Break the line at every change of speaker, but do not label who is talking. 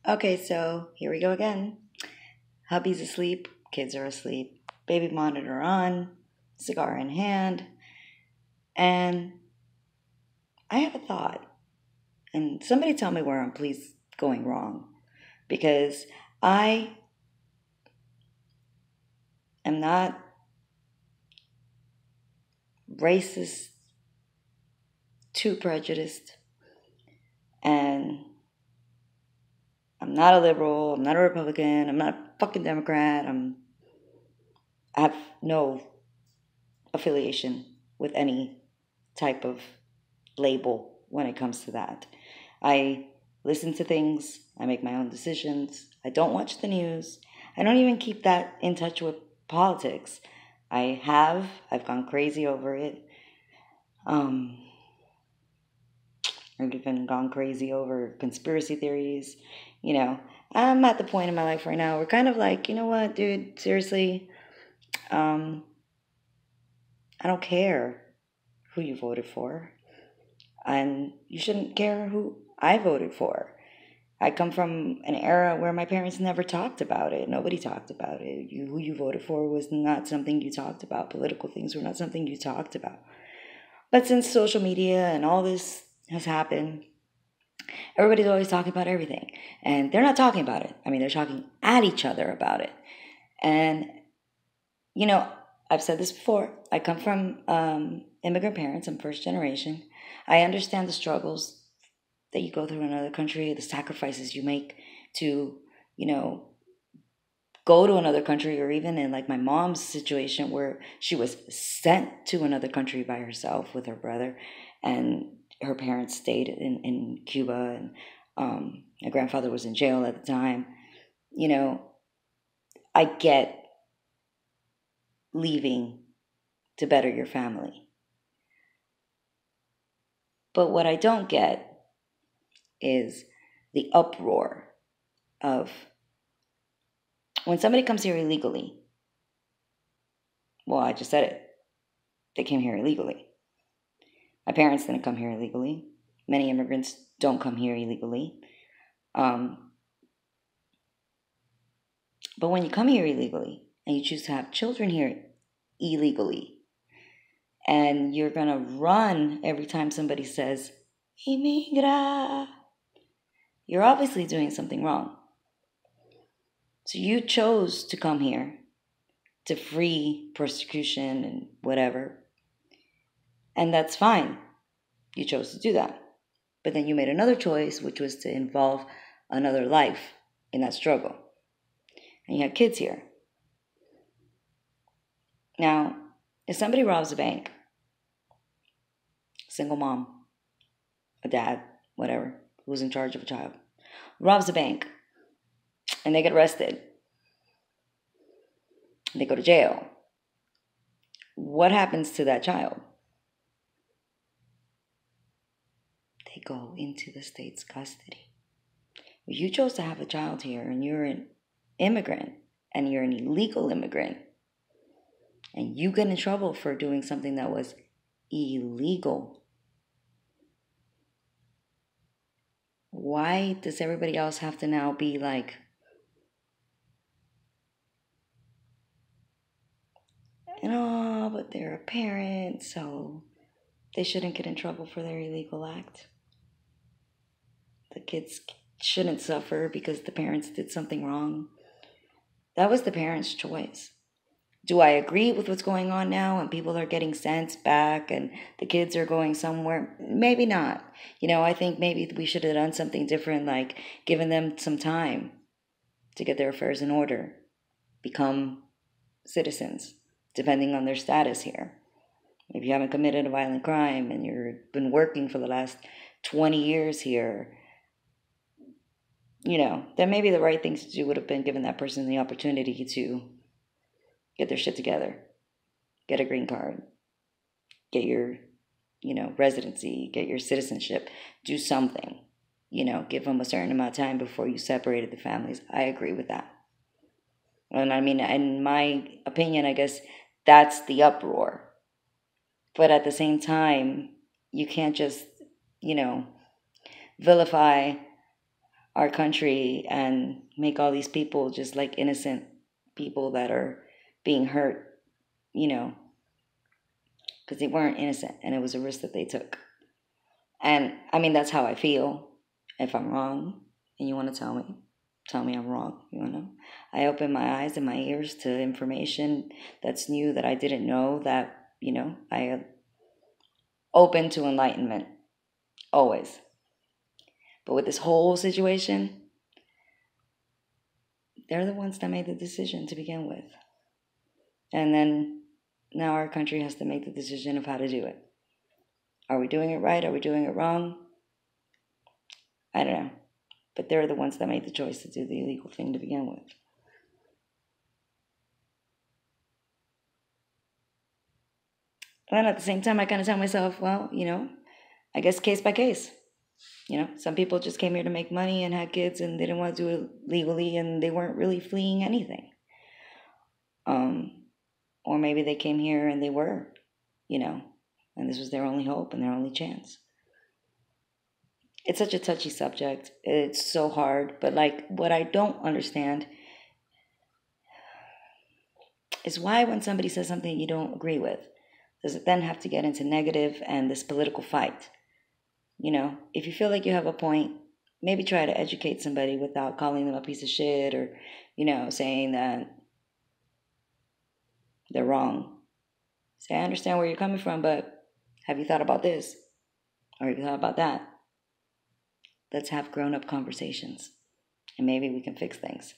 Okay, so here we go again. Hubby's asleep, kids are asleep, baby monitor on, cigar in hand, and I have a thought. And somebody tell me where I'm please going wrong. Because I am not racist, too prejudiced, and I'm not a liberal, I'm not a Republican, I'm not a fucking Democrat, I have no affiliation with any type of label when it comes to that. I listen to things, I make my own decisions, I don't watch the news, I don't even keep that in touch with politics. I've gone crazy over it. Um, I've even gone crazy over conspiracy theories. You know, I'm at the point in my life right now where kind of like, you know what, dude, seriously, um, I don't care who you voted for. And you shouldn't care who I voted for. I come from an era where my parents never talked about it. Nobody talked about it. Who you voted for was not something you talked about. Political things were not something you talked about. But since social media and all this has happened, everybody's always talking about everything. And they're not talking about it. I mean, they're talking at each other about it. And, you know, I've said this before. I come from immigrant parents. I'm first generation. I understand the struggles that you go through in another country, the sacrifices you make to, you know, go to another country, or even in like my mom's situation where she was sent to another country by herself with her brother, and her parents stayed in Cuba, and my grandfather was in jail at the time. You know, I get leaving to better your family. But what I don't get is the uproar of when somebody comes here illegally. Well, I just said it. They came here illegally. My parents didn't come here illegally. Many immigrants don't come here illegally. But when you come here illegally and you choose to have children here illegally, and you're going to run every time somebody says, imigra, you're obviously doing something wrong. So you chose to come here to free persecution and whatever. And that's fine. You chose to do that. But then you made another choice, which was to involve another life in that struggle. And you have kids here. Now, if somebody robs a bank, single mom, a dad, whatever, who's in charge of a child, robs a bank, and they get arrested, and they go to jail, what happens to that child? They go into the state's custody. If you chose to have a child here and you're an immigrant and you're an illegal immigrant and you get in trouble for doing something that was illegal, why does everybody else have to now be like, but they're a parent, so they shouldn't get in trouble for their illegal act? The kids shouldn't suffer because the parents did something wrong. That was the parents' choice. Do I agree with what's going on now and people are getting sent back and the kids are going somewhere? Maybe not. I think maybe we should have done something different, like given them some time to get their affairs in order, become citizens, depending on their status here. If you haven't committed a violent crime and you've been working for the last 20 years here, then maybe the right thing to do would have been given that person the opportunity to get their shit together, get a green card, get your, residency, get your citizenship, do something, give them a certain amount of time before you separated the families. I agree with that. And I mean, in my opinion, I guess that's the uproar. But at the same time, you can't just, vilify our country and make all these people just like innocent people that are being hurt, you know, because they weren't innocent and it was a risk that they took. And I mean, that's how I feel. If I'm wrong and you want to tell me I'm wrong, I open my eyes and my ears to information that's new that I didn't know that, I open to enlightenment always. But with this whole situation, they're the ones that made the decision to begin with. And then now our country has to make the decision of how to do it. Are we doing it right? Are we doing it wrong? I don't know. But they're the ones that made the choice to do the illegal thing to begin with. And then at the same time, I kind of tell myself, well, I guess case by case. Some people just came here to make money and had kids and they didn't want to do it legally and they weren't really fleeing anything. Or maybe they came here and they were, and this was their only hope and their only chance. It's such a touchy subject. It's so hard. But like what I don't understand is why when somebody says something you don't agree with, does it then have to get into negative and this political fight? If you feel like you have a point, maybe try to educate somebody without calling them a piece of shit or, saying that they're wrong. Say, I understand where you're coming from, but have you thought about this? Or have you thought about that? Let's have grown-up conversations, and maybe we can fix things.